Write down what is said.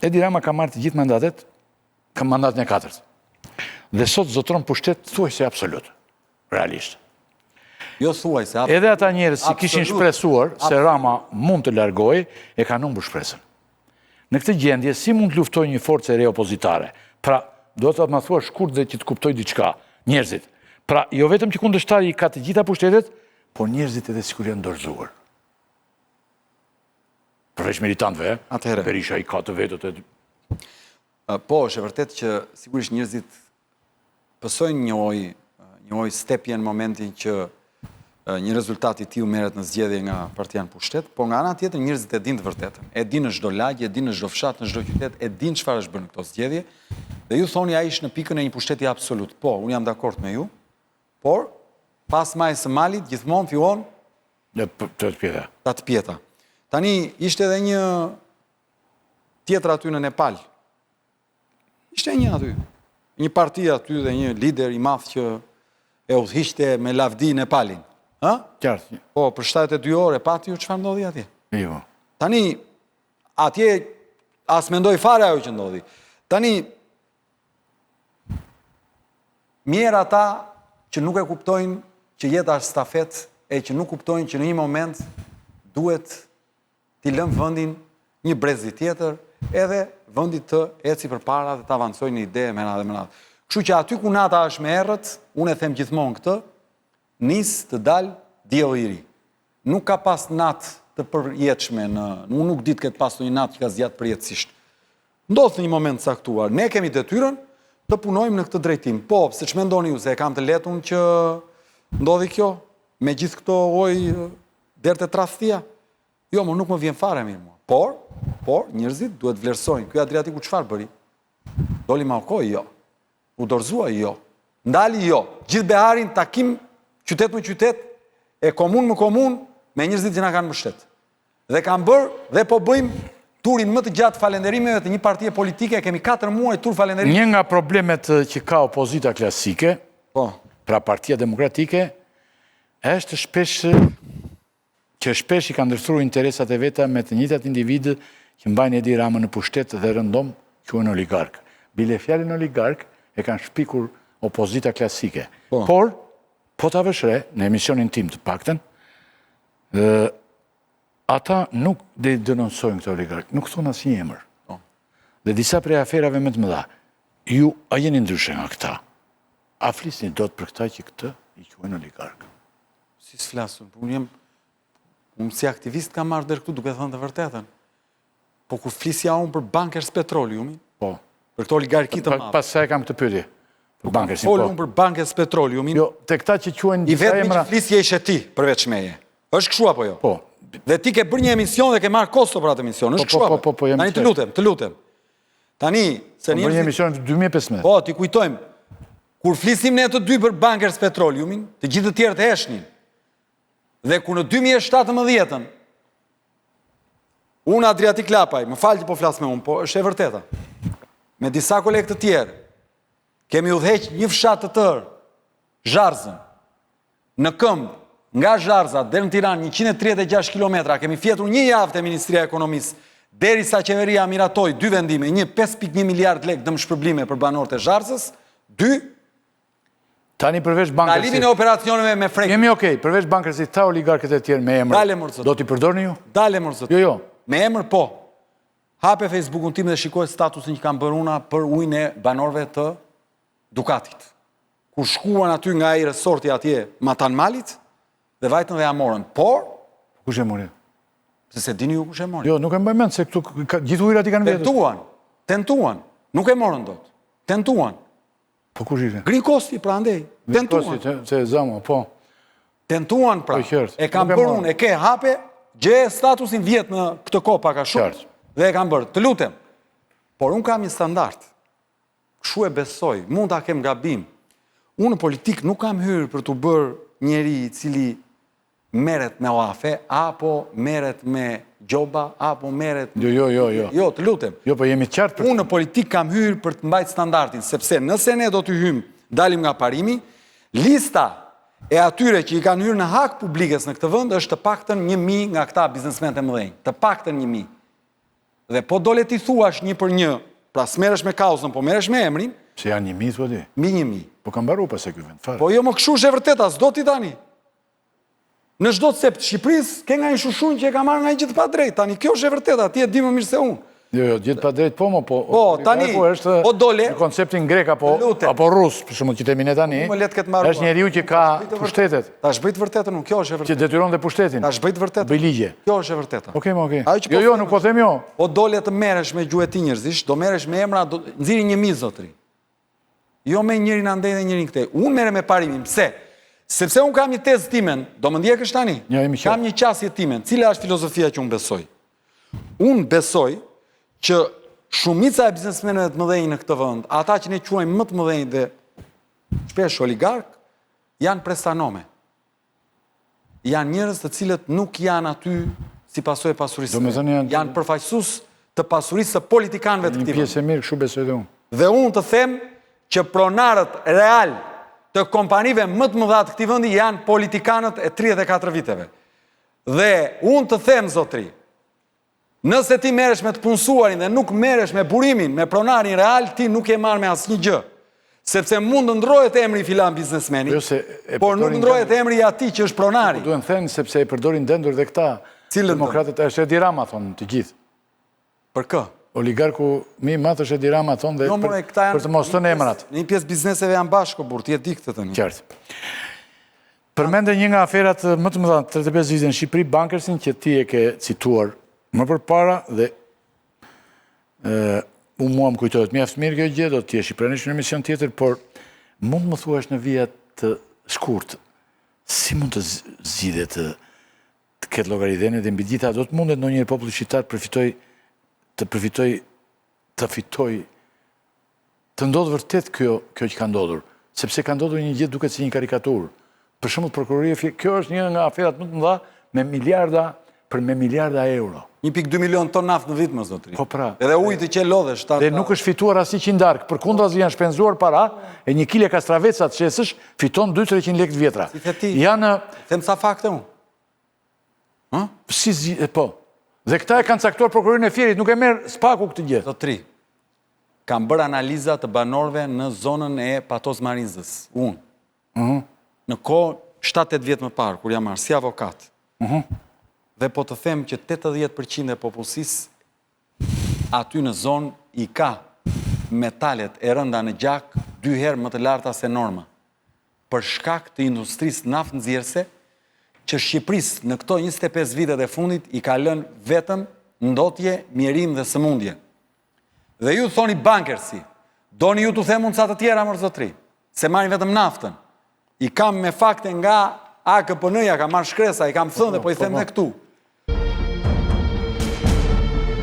Edi Rama ka marrë të gjithë mandatet, ka mandatin e 4. Dhe sot zotron pushtet thuajse absolut, realisht. Jo thuajse, absolut. Edhe ata njerëz që kishin shpresuar se Rama mund të largojë, e kanë humbur shpresën. Në këtë gjendje, si mund të luftojë një forcë e re opozitare? Pra, do të më thua shkurt dhe që të kuptoj diçka, njerëzit. Pra, jo vetëm që kundërshtari ka të gjitha pushtetet, por njerëzit edhe sikur janë dorëzuar. Përveç militantëve, Berisha i ka të vetët e... Po, është e vërtet që sigurisht njerëzit pësojnë njëoj stepje në momentin që një rezultati tiu merret në zgjedhje nga partia në pushtet, por nga ana tjetër njerëzit e dinë të vërtetën. E dinë në çdo lagje, e dinë në çdo fshat, në çdo qytet, e dinë çfarë është bërë në këto zgjedhje. Dhe ju thoni ai është në pikën e një pushteti absolut. Po, unë jam dakord me ju, por pas majës së malit gjithmonë fillon të pjeta. Tani ishte edhe një tjetër aty në Nepal. Ishte një aty. Një parti aty dhe një lider i madh që e udhëhiqte me lavdi Nepalin. Qartë. Po, për 72 orë, pati ju çfarë ndodhi atje? Jo. Tani, atje as mendoj fare ajo që ndodhi. Tani, mjerë ata që nuk e kuptojnë që jeta është stafet, e që nuk kuptojnë që në një moment duhet t'i lëmë vëndin një brezi tjetër, edhe vëndit të eci për para dhe të avancoj një ide me radhe me radhe. Kështu që aty ku nata është me errët, unë e them gjithmonë këtë, nisë të dalë dielli i ri. Nuk ka pas natë të përjetshme, unë nuk ditë këtë pas të një natë që ka zgjatë përjetësisht. Ndodhë një moment saktuar. Ne kemi detyrën të punojmë në këtë drejtim. Po, se që mendoni ju, se e kam të letun që ndodhi kjo, me gjithë këto dert e tradhtia? Jo, më nuk më vjen fare mirë mua. Por, njerëzit duhet vlerësojnë. Ky Adriatiku çfarë bëri? Doli Mallkoi? Jo. U dorëzua? Jo. Ndali? Jo. Gjithë beharin, takim, qytet më qytet, e komun më komun, me njerëzit që na kanë mbështet. Dhe kanë bërë, dhe po bëjmë turin më të gjatë falënderimeve të një partie politike, kemi 4 muaj tur falënderim. Një nga problemet që ka opozita klasike, pra Partia Demokratike, është që shpesh i ka ndërthuar interesat e veta me të njëjtat individë që mbajnë Edi Ramën në pushtet dhe rëndom quhen oligark. Bile fjalën oligark e kanë shpikur opozita klasike. Por, po ta vësh re, në emisionin tim të paktën, ata nuk denonsojnë këtë oligark, nuk thonë asnjë emër. Dhe disa prej aferave më të mëdha, ju a jeni ndryshe nga këta? A flisni dot për këta që këtë i quajnë oligark? Si s'flasun, unë si aktivist kam marrë deri këtu duke thënë të vërtetën. Po kur flisja unë për bankers petroliumi, për këto oligarki të madhe. Pas sa e kam këtë pyetje. Për bankers. Folun për bankers petroliumi. Jo, te këta që quhen i vetmi që flisje ishe ti përveç meje. Është kështu apo jo? Po. Dhe ti ke bërë një emision dhe ke marrë kosto për atë emision. Është kështu apo? Po, jam. Tani të lutem. Tani, se një emision në 2015. Po, ti kujtojmë. Kur flisim ne të dy për bankers petroliumin, të gjithë të tjerë të heshnin. Dhe ku në 2017-ën, unë Adriatik Lapaj, më falë që po flasë me unë, po është e vërteta, me disa kolegë të tjerë, kemi udhëheq një fshat të tërë, Zharzën, në Këmbë, nga Zharza, dhe në Tiranë, 136 km, kemi fjetur një javë të Ministria e Ekonomisë, deri sa qeveria miratoi 2 vendime, një 5.1 miliard lek dëmë shpërblime për banorët e Zharzës, 2, tani përveç bankersit... Talimin e operacioneve me frejtë. Jemi okej, përveç bankersit, ta oligarkët e tjerë me emër, do t'i përdorni ju? Dale, mërzët. Jo. Me emër, po. Hape Facebookun tim dhe shikoj statusin që kam bëruna për ujnë e banorve të Dukatit. Kur shkuan aty nga i resorti atje Matan Malit, dhe vajtën dhe amorën. Por... Kush e mori? Se se dini ju kush e mori. Jo, nuk e mbajmend, se këtu gjithë ujrat i kanë vetës. Tentuan. Nuk e morën dot. Tentuan. Po kush ishte? Grikosti, pra ndej. Tentuan. Se zama, po. Tentuan, pra. E kam bërë unë, e ke hape, gje statusin vjetë në këtë ko paka shumë, dhe e kam bërë. Të lutem. Por unë kam një standart. Këshu e besoj, mund ta kem gabim. Unë në politik nuk kam hyrë për të bërë njeri i cili meret me oafe, apo meret me gjoba, apo meret... Jo. Jo, të lutem. Jo, po jemi qartë për... Unë në politik kam hyrë për të mbajtë standartin, sepse nëse ne do të hymë, dalim nga parimi, lista e atyre që i kanë hyrë në hak publikës në këtë vënd, është të paktën 1.000 nga këta biznesmen të mëdhenj. Të paktën 1.000. Dhe po dole ti thuash 1/1, pra s'merresh me kauzën, po merresh me emrin, Se janë 1.000, po di. mbi 1.000. Po kam mbaru pas e ky vend. Fare. Po jo më këshu është e vërteta, s'do ti tani. Në çdo cep të Shqipërisë ke nga një shushunj që e ka marrë nga një gjithë pa drejt. Tani kjo është e vërteta, ti e di më mirë se unë. Jo, gjithë pa drejt po, Po, tani, është po dole, në konceptin grek apo rus, për shembull që themi ne tani. Më le të ketë marrë. Është njeriu që ka pushtetet, Tash bëj të vërtetën unë, kjo është e që vërtetë. detyron dhe pushtetin. Tash bëj të vërtetën. Bëj ligje. Kjo është e vërteta. Okej. Ajo që po Jo, them nuk po them jo. Po dole të merresh me gjuhë e ti njerëzish, do merresh me emra, nxirri 1.000 zotëri. Jo me njërin andej dhe njërin këtej. Unë merrem me parimin. Pse? Sepse unë kam një tezë timen, do më ndjekësh tani? Jo, jemi qartë. Kam një qasje timen. Cila është filozofia që unë besoj? Unë besoj që shumica e biznesmenëve të mëdhenj në këtë vend, ata që ne quajmë më të mëdhenj dhe shpesh oligark, janë prestanome. Janë njerëz të cilët nuk janë aty si pasojë e pasurisë. Domethënë Janë përfaqësues të pasurisë së politikanëve të Një këtij vendi. pjesë e mirë, kështu besoj dhe unë. Dhe unë të them që pronarët real të kompanive më të mëdha të këtij vendi janë politikanët e 34 viteve. Dhe unë të them, zotri, nëse ti merresh me të punësuarin dhe nuk merresh me burimin, me pronarin real, ti nuk e marr me asnjë gjë. Sepse mund të ndrohet emri i filan biznesmeni, por nuk ndrohet emri i atij që është pronari. Duhen thënë sepse e përdorin dendur dhe këta demokratët, është Edi Rama thonë të gjithë. Për kë? Oligarku më i madh është Edi Rama thonë dhe për të mos thënë emrat. Në një pjesë bizneseve janë bashkë, burr, ti e di këtë tani. Qartë. Përmende një nga aferat më të mëdha 35 vite në Shqipëri, Bankersin, që ti e ke cituar më përpara dhe unë mua më kujtohet mjaft mirë kjo gjë, do të jesh i pranuar në emision tjetër, por mund më thuash në vija të shkurt, si mund të zgjidhet të ketë llogaridhënie dhe mbi gjitha do të mundet ndonjëherë populli shqiptar të fitoj të ndodhë vërtet kjo që ka ndodhur, sepse ka ndodhur një gjë duket si një karikaturë. Për shembull prokuroria, kjo është një nga aferat më të mëdha me miliarda euro. 1.2 milion ton naftë në vit, më zotri. Po pra. Edhe ujë të që lodhesh. Dhe nuk është fituar asnjë qindark, përkundrazi janë shpenzuar para, e 1 kile kastraveca të qesësh fiton 200-300 lekë të vjetra. Si the ti? Janë Them sa fakte unë. po. Dhe këta e kanë caktuar prokurorin e Fierit, nuk e merr spaku këtë gjë. Zotri, kam bërë analiza të banorëve në zonën e Patos Marinzës, unë. Në kohë 7-8 vjetë më parë, kur jam marrë si avokat. Dhe po të them që 80% e popullsisë aty në zonë i ka metalet e rënda në gjak 2 herë më të larta se norma. Për shkak të industrisë naftënxjerrëse që Shqipërisë në këto 25 vitet e fundit i ka lënë vetëm ndotje, mjerim dhe sëmundje. Dhe ju thoni Bankersi, doni ju të them unë ca të tjera, mërë zotri, se marrin vetëm naftën. I kam me fakte nga AKPN-ja, ka marrë shkresa, i kam thënë dhe po i them dhe këtu.